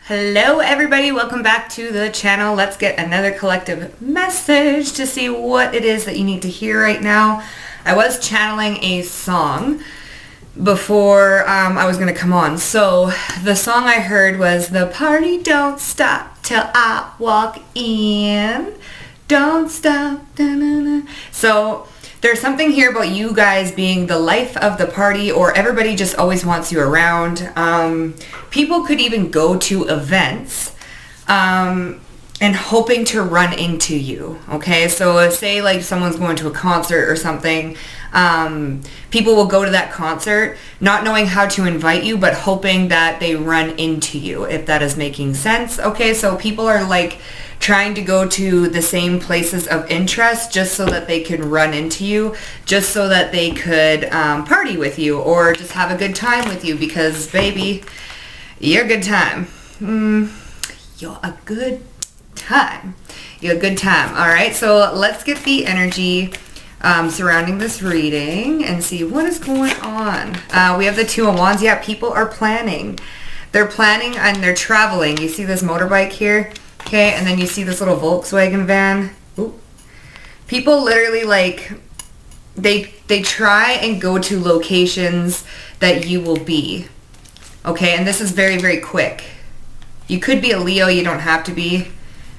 Hello everybody, welcome back to the channel. Let's get another collective message to see what it is that you need to hear right now. I was channeling a song before I was going to come on. So the song I heard was "The party don't stop till I walk in. Don't stop." Da-na-na. So there's something here about you guys being the life of the party, or everybody just always wants you around. People could even go to events and hoping to run into you. Okay, so say like someone's going to a concert or something. People will go to that concert not knowing how to invite you, but hoping that they run into you, if that is making sense. Okay, so people are like trying to go to the same places of interest just so that they could run into you, just so that they could party with you or just have a good time with you, because baby, you're a good time. You're a good time. You're a good time. All right, so let's get the energy surrounding this reading and see what is going on. We have the Two of Wands. Yeah, people are planning. They're planning and they're traveling. You see this motorbike here? Okay, and then you see this little Volkswagen van. Ooh. People literally like, they try and go to locations that you will be. Okay, and this is very, very quick. You could be a Leo, you don't have to be.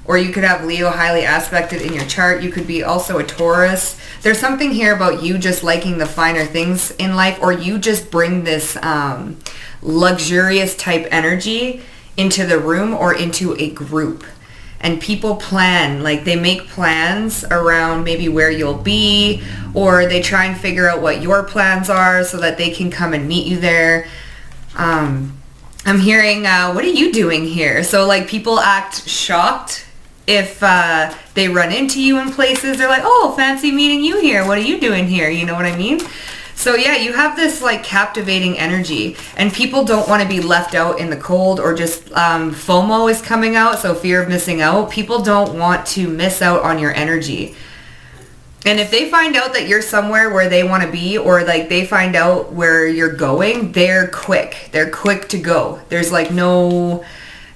Or you could have Leo highly aspected in your chart. You could be also a Taurus. There's something here about you just liking the finer things in life, or you just bring this luxurious type energy into the room or into a group. And people plan, like they make plans around maybe where you'll be, or they try and figure out what your plans are so that they can come and meet you there. I'm hearing, what are you doing here? So like people act shocked if they run into you in places. They're like, oh, fancy meeting you here. What are you doing here? You know what I mean? So yeah, you have this like captivating energy, and people don't want to be left out in the cold, or just FOMO is coming out, so fear of missing out. People don't want to miss out on your energy. And if they find out that you're somewhere where they want to be, or like they find out where you're going, they're quick. They're quick to go. There's like no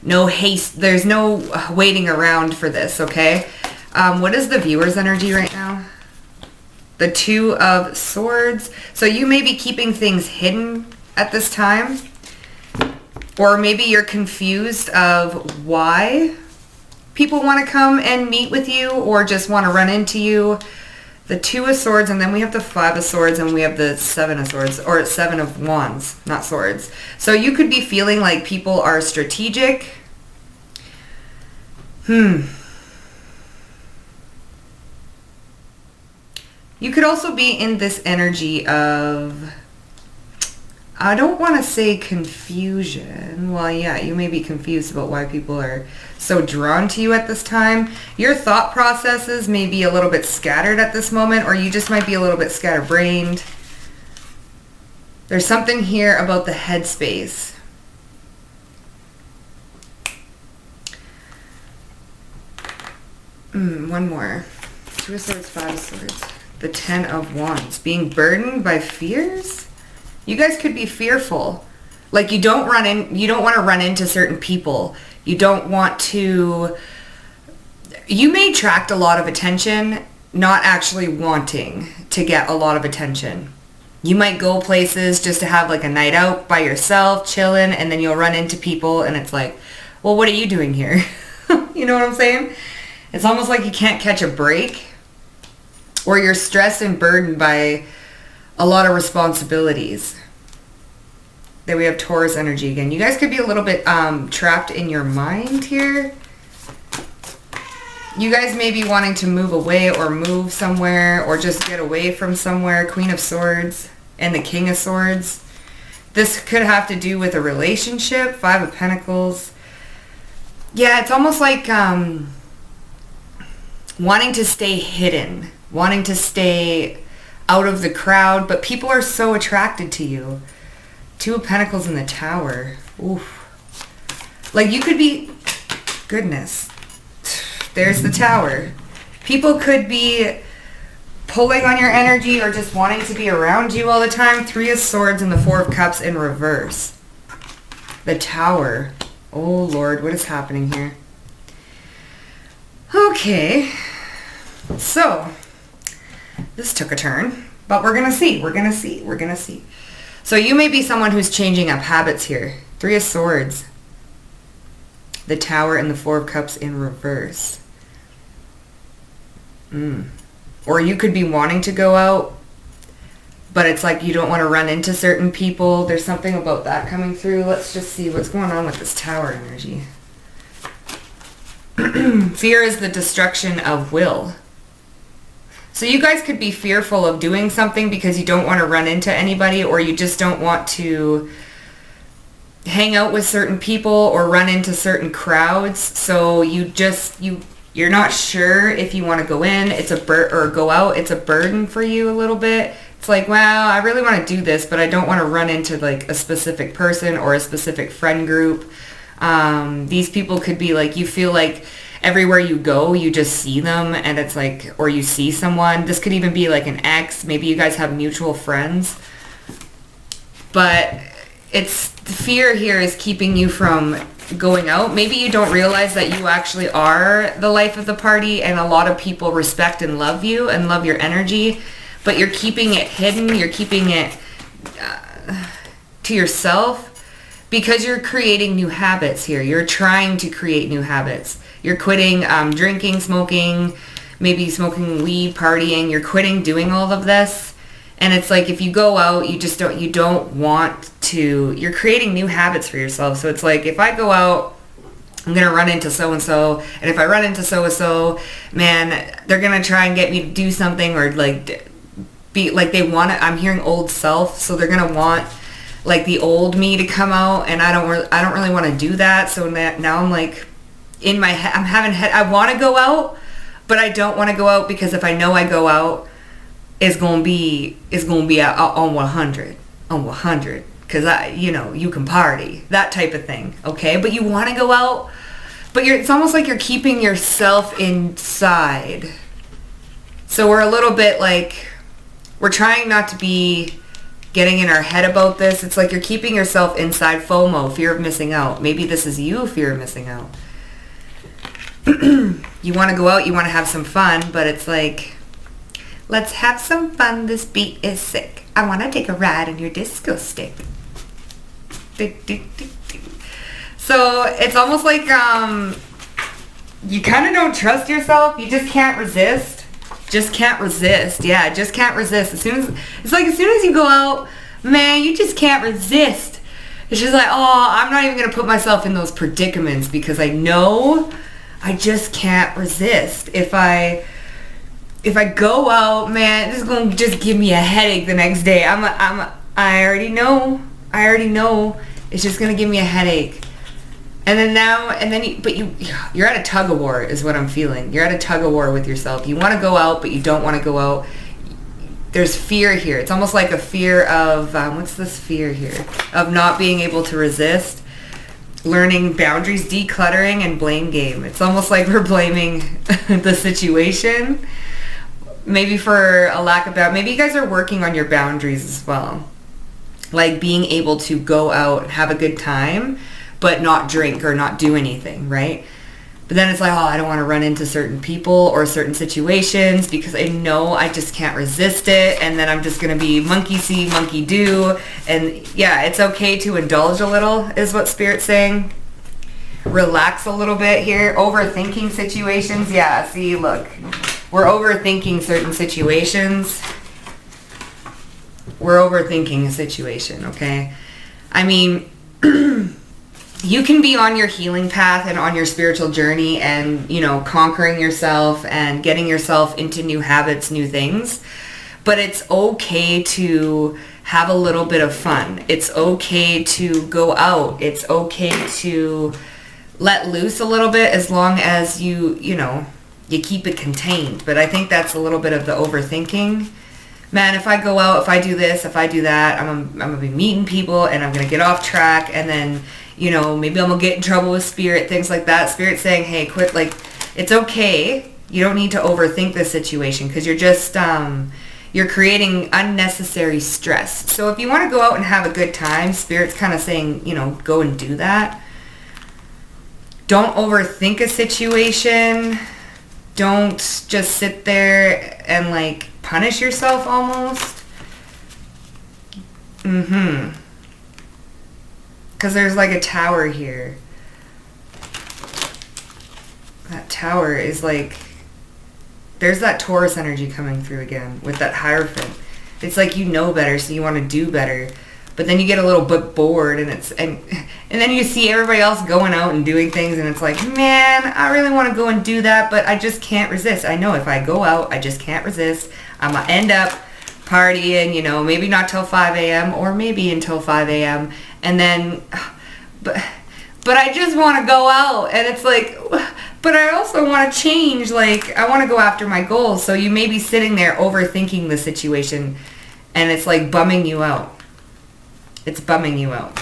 haste. There's no waiting around for this, okay? What is the viewer's energy right now? The Two of Swords. So you may be keeping things hidden at this time. Or maybe you're confused of why people want to come and meet with you or just want to run into you. The Two of Swords, and then we have the Five of Swords, and we have the Seven of Swords, or Seven of Wands, not swords. So you could be feeling like people are strategic. You could also be in this energy of, I don't want to say confusion. Well, yeah, you may be confused about why people are so drawn to you at this time. Your thought processes may be a little bit scattered at this moment, or you just might be a little bit scatterbrained. There's something here about the headspace. One more. Two of Swords, Five of Swords. The Ten of Wands. Being burdened by fears? You guys could be fearful. Like you don't want to run into certain people. You don't want to, you may attract a lot of attention, not actually wanting to get a lot of attention. You might go places just to have like a night out by yourself, chilling, and then you'll run into people and it's like, well, what are you doing here? You know what I'm saying? It's almost like you can't catch a break, or you're stressed and burdened by a lot of responsibilities. Then we have Taurus energy again. You guys could be a little bit trapped in your mind here. You guys may be wanting to move away or move somewhere or just get away from somewhere. Queen of Swords and the King of Swords. This could have to do with a relationship. Five of Pentacles. Yeah, it's almost like wanting to stay hidden. Wanting to stay out of the crowd, but people are so attracted to you. Two of Pentacles in the Tower. Oof. Like you could be, goodness, there's the Tower. People could be pulling on your energy or just wanting to be around you all the time. Three of Swords and the Four of Cups in reverse. The Tower. Oh, Lord, what is happening here? Okay. So, this took a turn, but we're going to see. We're going to see. We're going to see. So you may be someone who's changing up habits here. 3 of Swords. The Tower and the 4 of Cups in reverse. Or you could be wanting to go out, but it's like you don't want to run into certain people. There's something about that coming through. Let's just see what's going on with this Tower energy. Fear is the destruction of will. So you guys could be fearful of doing something because you don't want to run into anybody, or you just don't want to hang out with certain people or run into certain crowds. So you're not sure if you want to go in, or go out. It's a burden for you a little bit. It's like, well, I really want to do this, but I don't want to run into like a specific person or a specific friend group. These people could be like, you feel like everywhere you go, you just see them, and it's like, or you see someone. This could even be like an ex. Maybe you guys have mutual friends. But the fear here is keeping you from going out. Maybe you don't realize that you actually are the life of the party, and a lot of people respect and love you and love your energy, but you're keeping it hidden. You're keeping it to yourself because you're creating new habits here. You're trying to create new habits. You're quitting drinking, smoking, maybe smoking weed, partying. You're quitting doing all of this. And it's like, if you go out, you don't want to, you're creating new habits for yourself. So it's like, if I go out, I'm going to run into so-and-so. And if I run into so-and-so, man, they're going to try and get me to do something, or like be like they want to, I'm hearing old self. So they're going to want like the old me to come out. And I don't really want to do that. So now I'm like, in my head, I want to go out, but I don't want to go out because if I know I go out, it's gonna be on 100, because you can party, that type of thing, okay? But you want to go out, but it's almost like you're keeping yourself inside. So we're a little bit like, we're trying not to be getting in our head about this. It's like you're keeping yourself inside. FOMO, fear of missing out. Maybe this is you, fear of missing out. You want to go out, you want to have some fun, but it's like, let's have some fun, this beat is sick. I want to take a ride on your disco stick. So it's almost like you kind of don't trust yourself. You just can't resist. Just can't resist. Yeah, just can't resist. As soon as you go out, man, you just can't resist. It's just like, oh, I'm not even going to put myself in those predicaments because I know I just can't resist. If I go out, man, this is going to just give me a headache the next day. I already know. It's just going to give me a headache. You're at a tug of war is what I'm feeling. You're at a tug of war with yourself. You want to go out, but you don't want to go out. There's fear here. It's almost like a fear of, what's this fear here? Of not being able to resist. Learning boundaries, decluttering, and blame game. It's almost like we're blaming the situation. Maybe for a lack of maybe you guys are working on your boundaries as well. Like being able to go out and have a good time, but not drink or not do anything, right? But then it's like, oh, I don't want to run into certain people or certain situations because I know I just can't resist it. And then I'm just going to be monkey see, monkey do. And yeah, it's okay to indulge a little is what Spirit's saying. Relax a little bit here. Overthinking situations. Yeah, see, look. We're overthinking certain situations. We're overthinking a situation, okay? I mean, you can be on your healing path and on your spiritual journey and, conquering yourself and getting yourself into new habits, new things. But it's okay to have a little bit of fun. It's okay to go out. It's okay to let loose a little bit as long as you keep it contained. But I think that's a little bit of the overthinking. Man, if I go out, if I do this, if I do that, I'm going to be meeting people and I'm going to get off track and then, maybe I'm going to get in trouble with Spirit, things like that. Spirit's saying, hey, quit. Like, it's okay. You don't need to overthink this situation because you're just, you're creating unnecessary stress. So if you want to go out and have a good time, Spirit's kind of saying, go and do that. don't overthink a situation. Don't just sit there and like punish yourself almost. Because there's like a tower here. That tower is like, there's that Taurus energy coming through again with that Hierophant. It's like you know better, so you want to do better. But then you get a little bit bored, and then you see everybody else going out and doing things, and it's like, man, I really want to go and do that, but I just can't resist. I know if I go out, I just can't resist. I'm going to end up partying, you know, maybe not till 5 a.m. or maybe until 5 a.m. And then, but I just want to go out, and it's like, but I also want to change. Like, I want to go after my goals. So you may be sitting there overthinking the situation, and it's like bumming you out. It's bumming you out.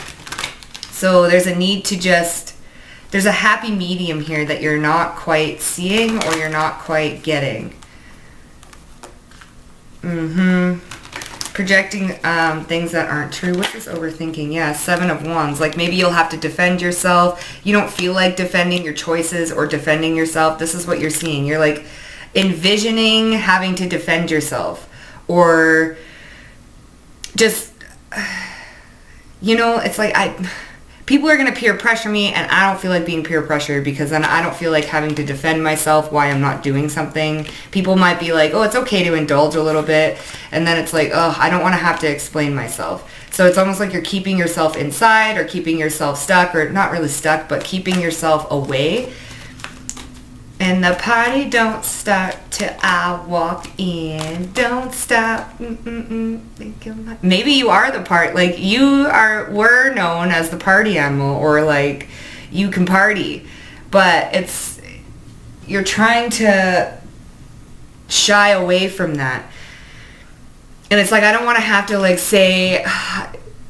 So there's a need to just, there's a happy medium here that you're not quite seeing or you're not quite getting. Projecting things that aren't true. What's this overthinking? Yeah, 7 of Wands. Like maybe you'll have to defend yourself. You don't feel like defending your choices or defending yourself. This is what you're seeing. You're like envisioning having to defend yourself. Or just, you know, it's like people are going to peer pressure me, and I don't feel like being peer pressured because then I don't feel like having to defend myself why I'm not doing something. People might be like, oh, it's okay to indulge a little bit. And then it's like, oh, I don't want to have to explain myself. So it's almost like you're keeping yourself inside or keeping yourself stuck, or not really stuck, but keeping yourself away. And the party don't start till I walk in. Don't stop. Maybe you are the part. Like we're known as the party animal, or like you can party, but you're trying to shy away from that. And it's like, I don't want to have to like say,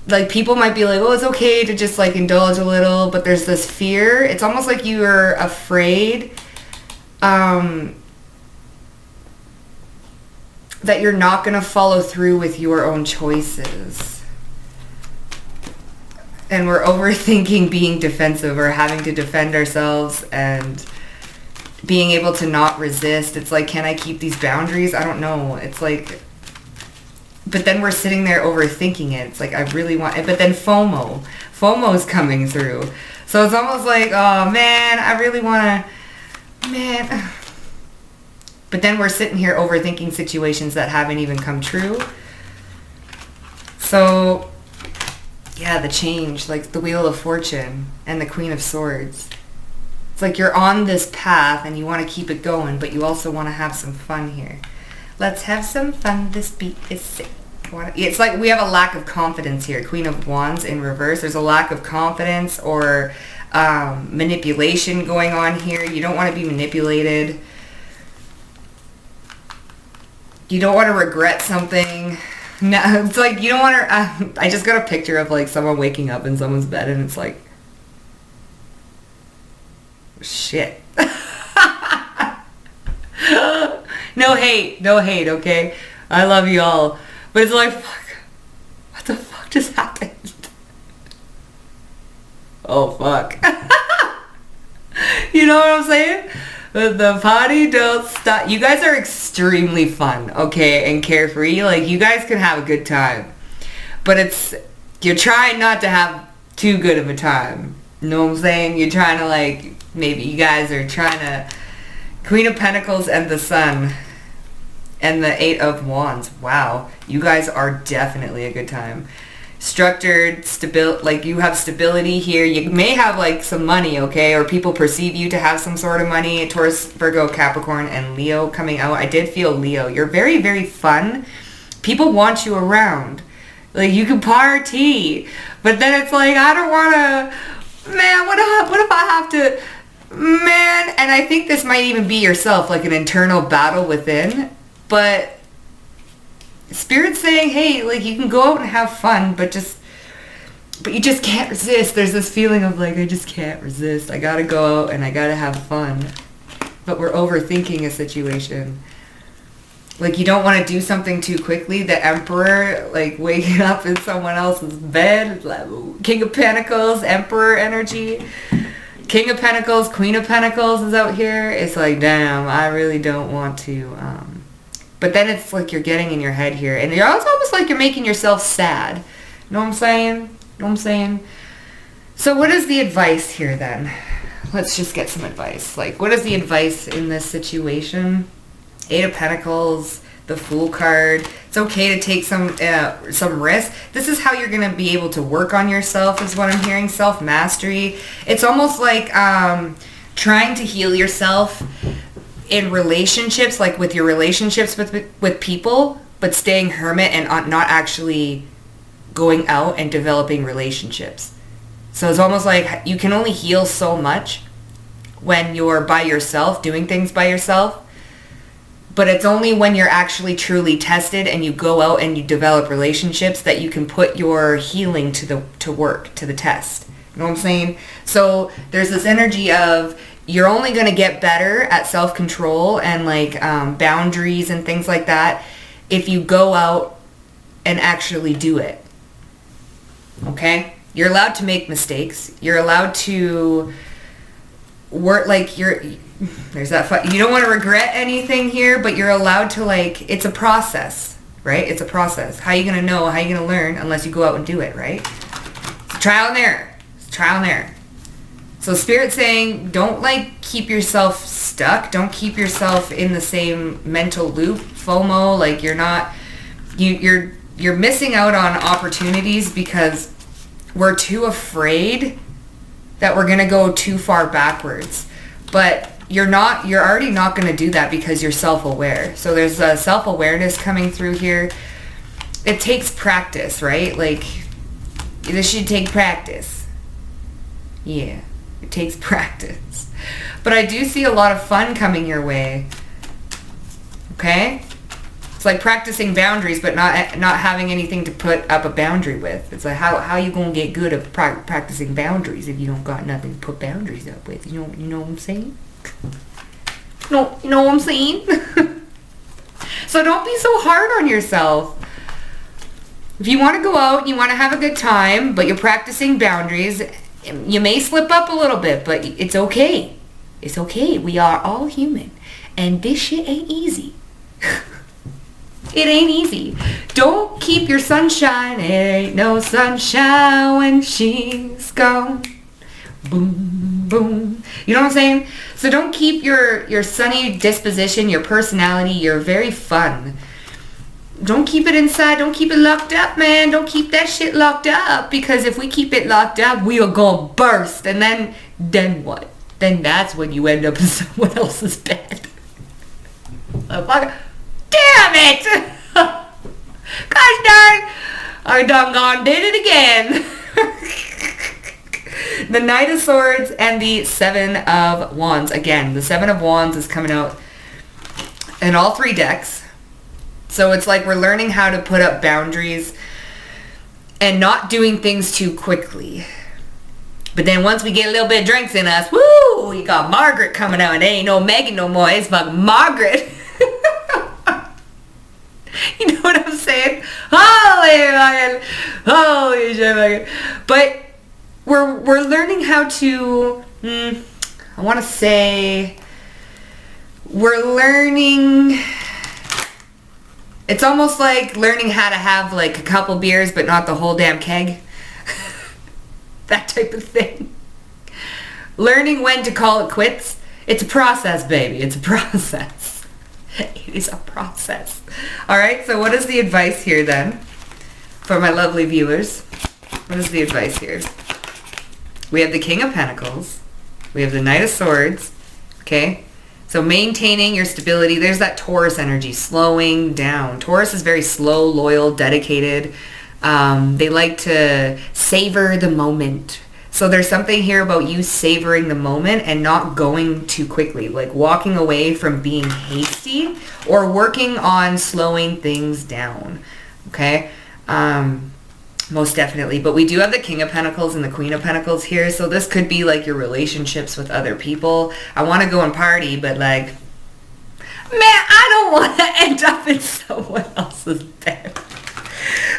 like people might be like, oh, it's okay to just like indulge a little, but there's this fear. It's almost like you are afraid that you're not going to follow through with your own choices. And we're overthinking being defensive or having to defend ourselves and being able to not resist. It's like, can I keep these boundaries? I don't know. It's like, but then we're sitting there overthinking it. It's like, I really want it. But then FOMO's coming through. So it's almost like, oh man, I really want to, man. But then we're sitting here overthinking situations that haven't even come true. So, yeah, the change, like the Wheel of Fortune and the Queen of Swords. It's like you're on this path and you want to keep it going, but you also want to have some fun here. Let's have some fun. This beat is sick. It's like we have a lack of confidence here. Queen of Wands in reverse. There's a lack of confidence or manipulation going on here. You don't want to be manipulated. You don't want to regret something. No, it's like you don't want to. I just got a picture of like someone waking up in someone's bed, and it's like, shit. No hate, okay? I love you all. But it's like, fuck, what the fuck just happened? Oh, fuck. You know what I'm saying? The party don't stop. You guys are extremely fun, okay, and carefree. Like, you guys can have a good time. But you're trying not to have too good of a time. You know what I'm saying? You're trying to, like, maybe you guys are trying to... Queen of Pentacles and the Sun. And the 8 of Wands. Wow. You guys are definitely a good time. Structured, like you have stability here. You may have like some money, okay? Or people perceive you to have some sort of money. Taurus, Virgo, Capricorn, and Leo coming out. I did feel Leo. You're very, very fun. People want you around. Like you can party. But then it's like, I don't want to... Man, what if I have to... Man, and I think this might even be yourself, like an internal battle within. But Spirit's saying, hey, like you can go out and have fun, but you just can't resist. There's this feeling of like, I just can't resist. I gotta go out and I gotta have fun. But we're overthinking a situation. Like you don't want to do something too quickly. The Emperor, like waking up in someone else's bed, like King of Pentacles, Emperor energy. King of Pentacles, Queen of Pentacles is out here. It's like, damn, I really don't want to. But then it's like you're getting in your head here. And it's almost like you're making yourself sad. You know what I'm saying? You know what I'm saying? So what is the advice here then? Let's just get some advice. Like, what is the advice in this situation? Eight of Pentacles, the Fool card. It's okay to take some risk. This is how you're going to be able to work on yourself is what I'm hearing. Self-mastery. It's almost like trying to heal yourself in relationships, like with your relationships with people, but staying hermit and not actually going out and developing relationships. So it's almost like you can only heal so much when you're by yourself, doing things by yourself. But it's only when you're actually truly tested and you go out and you develop relationships that you can put your healing to work, to the test. You know what I'm saying? So there's this energy of you're only going to get better at self-control and like boundaries and things like that if you go out and actually do it. Okay? You're allowed to make mistakes. You're allowed to work like there's that you don't want to regret anything here, but you're allowed to, like, it's a process, right? It's a process. How are you going to know? How are you going to learn unless you go out and do it, right? It's trial and error. It's trial and error. So Spirit's saying, don't like keep yourself stuck. Don't keep yourself in the same mental loop. FOMO, like you're missing out on opportunities because we're too afraid that we're going to go too far backwards. But you're already not going to do that because you're self-aware. So there's a self-awareness coming through here. It takes practice, right? Like, this should take practice. Yeah, it takes practice. But I do see a lot of fun coming your way. Okay? It's like practicing boundaries, but not having anything to put up a boundary with. It's like, how you going to get good at practicing boundaries if you don't got nothing to put boundaries up with? You know what I'm saying? No, you know what I'm saying? So don't be so hard on yourself. If you want to go out and you want to have a good time, but you're practicing boundaries, you may slip up a little bit, but it's okay. It's okay. We are all human. And this shit ain't easy. It ain't easy. Don't keep your sunshine. It ain't no sunshine when she's gone. Boom, boom. You know what I'm saying? So don't keep your sunny disposition, your personality, your very fun. Don't keep it inside. Don't keep it locked up, man. Don't keep that shit locked up. Because if we keep it locked up, we are going to burst. And then what? Then that's when you end up in someone else's bed. Damn it! Gosh darn! I done gone did it again. The Knight of Swords and the Seven of Wands. Again, the Seven of Wands is coming out in all three decks. So it's like we're learning how to put up boundaries and not doing things too quickly. But then once we get a little bit of drinks in us, woo! We got Margaret coming out, and it ain't no Megan no more. It's fucking Margaret. You know what I'm saying? Holy shit, Megan. But we're learning how to, I want to say, we're learning, it's almost like learning how to have like a couple beers but not the whole damn keg. That type of thing. Learning when to call it quits. It's a process, baby. It's a process. It is a process. Alright, so what is the advice here then? For my lovely viewers. What is the advice here? We have the King of Pentacles. We have the Knight of Swords. Okay? So maintaining your stability. There's that Taurus energy. Slowing down. Taurus is very slow, loyal, dedicated. They like to savor the moment. So there's something here about you savoring the moment and not going too quickly. Like walking away from being hasty or working on slowing things down. Okay? Most definitely. But we do have the King of Pentacles and the Queen of Pentacles here. So this could be like your relationships with other people. I want to go and party, but like, man, I don't want to end up in someone else's bed.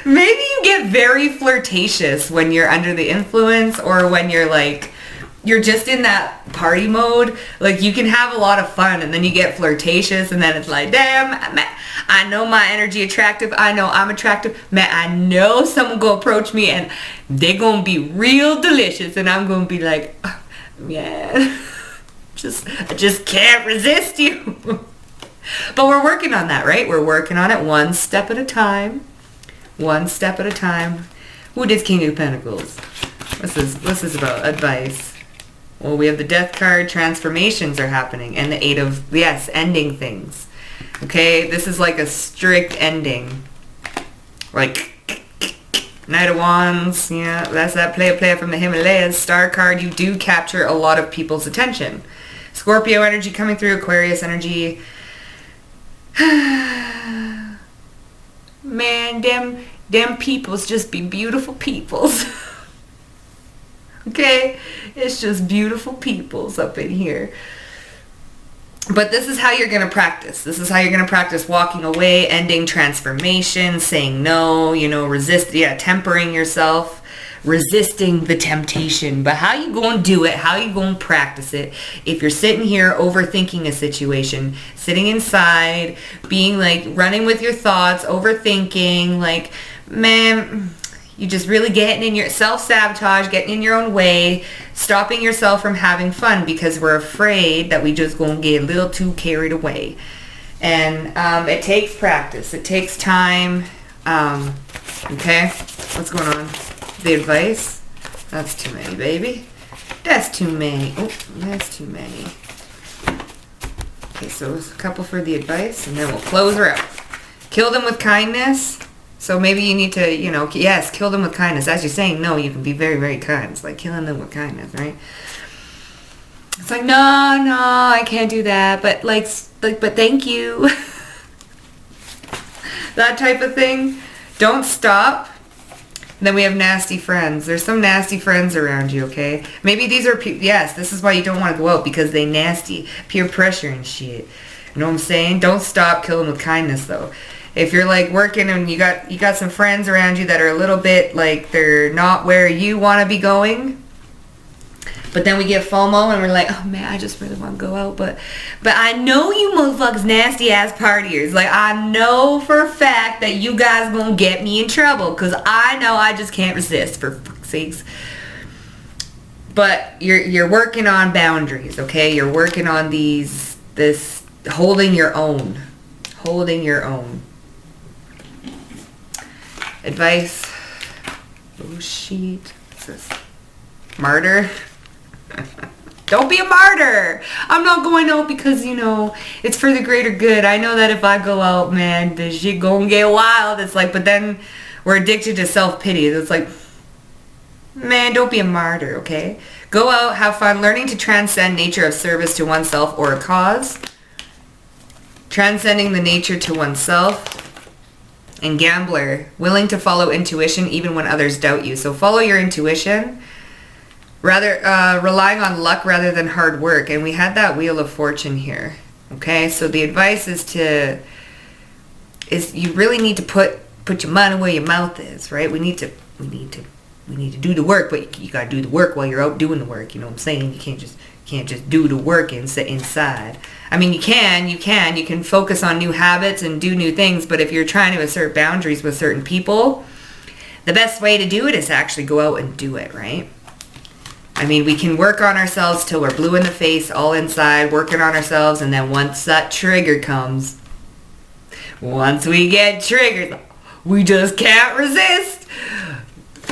Maybe you get very flirtatious when you're under the influence or when you're like you're just in that party mode. Like, you can have a lot of fun, and then you get flirtatious, and then it's like, damn, man, I know my energy attractive. I know I'm attractive. Man, I know someone gonna approach me, and they're gonna be real delicious, and I'm gonna be like, oh, yeah, I just can't resist you. But we're working on that, right? We're working on it one step at a time. One step at a time. Who did King of Pentacles? What's this about? Advice. Well, we have the Death card. Transformations are happening. And the 8 of, yes, ending things. Okay? This is like a strict ending. Like, Knight of Wands. Yeah, that's that playa from the Himalayas. Star card. You do capture a lot of people's attention. Scorpio energy coming through. Aquarius energy. Man, them peoples just be beautiful peoples. Okay? It's just beautiful peoples up in here. But this is how you're going to practice. This is how you're going to practice walking away, ending transformation, saying no, tempering yourself, resisting the temptation. But how you going to do it? How you going to practice it? If you're sitting here overthinking a situation, sitting inside, being like running with your thoughts, overthinking, like, man, you just really getting in your self-sabotage, getting in your own way, stopping yourself from having fun because we're afraid that we just gonna get a little too carried away. And it takes practice. It takes time. Okay, what's going on? The advice? That's too many, baby. That's too many. Oh, that's too many. Okay, so a couple for the advice, and then we'll close her out. Kill them with kindness. So maybe you need to, yes, kill them with kindness. As you're saying no, you can be very, very kind. It's like killing them with kindness, right? It's like, no, I can't do that. But but thank you. That type of thing. Don't stop. Then we have nasty friends. There's some nasty friends around you, okay? Maybe these are people, yes, this is why you don't want to go out, because they nasty. Peer pressure and shit. You know what I'm saying? Don't stop. Kill them with kindness, though. If you're like working and you got some friends around you that are a little bit like they're not where you want to be going, but then we get FOMO and we're like, oh man, I just really want to go out, but I know you motherfuckers nasty ass partiers. Like, I know for a fact that you guys gonna get me in trouble because I know I just can't resist, for fuck's sakes. But you're working on boundaries, okay? You're working on this holding your own. Advice. Oh shit. What's this? Martyr. Don't be a martyr. I'm not going out because, it's for the greater good. I know that if I go out, man, the shit gonna get wild. It's like, but then we're addicted to self-pity. It's like, man, don't be a martyr, okay? Go out, have fun, learning to transcend nature of service to oneself or a cause. Transcending the nature to oneself. And gambler, willing to follow intuition even when others doubt you. So follow your intuition, rather relying on luck rather than hard work. And we had that Wheel of Fortune here. Okay, so the advice is you really need to put your money where your mouth is, right? We need to do the work, but you gotta do the work while you're out doing the work. You know what I'm saying? You can't just do the work and sit inside. I mean, you can focus on new habits and do new things, but if you're trying to assert boundaries with certain people, the best way to do it is to actually go out and do it, right? I mean, we can work on ourselves till we're blue in the face, all inside, working on ourselves, and then once that trigger comes, once we get triggered, we just can't resist.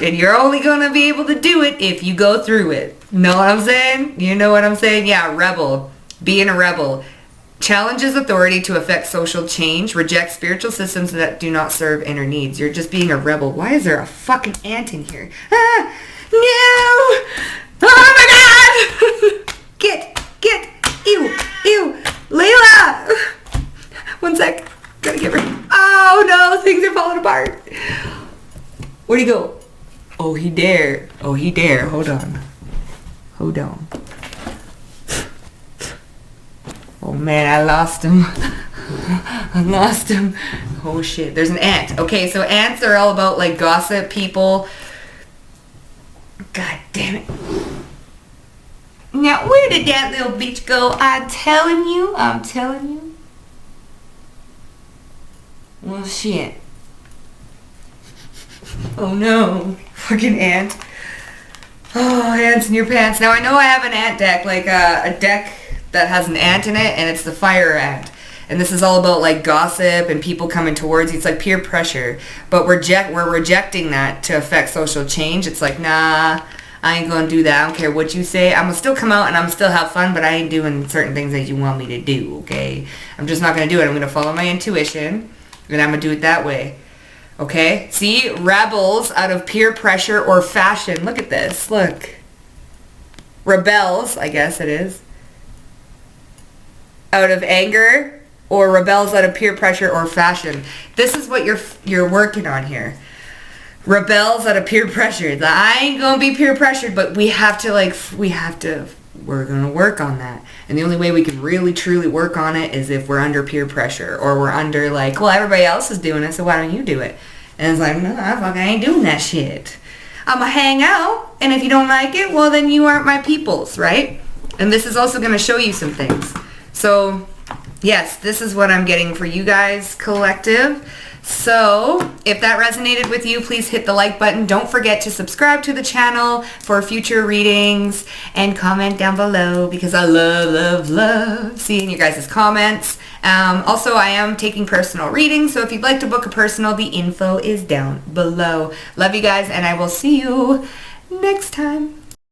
And you're only going to be able to do it if you go through it. Know what I'm saying? You know what I'm saying? Yeah, rebel. Being a rebel. Challenges authority to affect social change. Reject spiritual systems that do not serve inner needs. You're just being a rebel. Why is there a fucking ant in here? Ah! No! Oh my god! Get! Ew! Layla! One sec. Gotta get rid. Oh no! Things are falling apart. Where'd he go? Oh, he dare. Hold on. Oh man, I lost him. Oh shit, there's an ant. Okay, so ants are all about like gossip, people. God damn it. Now, where did that little bitch go? I'm telling you. Well, shit. Oh no. Fucking ant. Oh, ants in your pants. Now, I know I have an ant deck, like a deck that has an ant in it, and it's the fire ant. And this is all about like gossip and people coming towards you. It's like peer pressure. But we're rejecting that to affect social change. It's like, nah, I ain't gonna do that. I don't care what you say. I'm gonna still come out and I'm still have fun, but I ain't doing certain things that you want me to do, okay? I'm just not gonna do it. I'm gonna follow my intuition, and I'm gonna do it that way. Okay? See? Rebels out of peer pressure or fashion. Look at this. Look. Rebels, I guess it is. Out of anger, or rebels out of peer pressure or fashion. This is what you're working on here. Rebels out of peer pressure. I ain't gonna be peer pressured, but we're gonna work on that. And the only way we can really truly work on it is if we're under peer pressure, or we're under like, well, everybody else is doing it, so why don't you do it? And it's like, no, I fucking ain't doing that shit. I'ma hang out, and if you don't like it, well, then you aren't my peoples, right? And this is also gonna show you some things. So, yes, this is what I'm getting for you guys, collective. So, if that resonated with you, please hit the like button. Don't forget to subscribe to the channel for future readings, and comment down below, because I love seeing you guys' comments. Also, I am taking personal readings, so if you'd like to book a personal, the info is down below. Love you guys, and I will see you next time.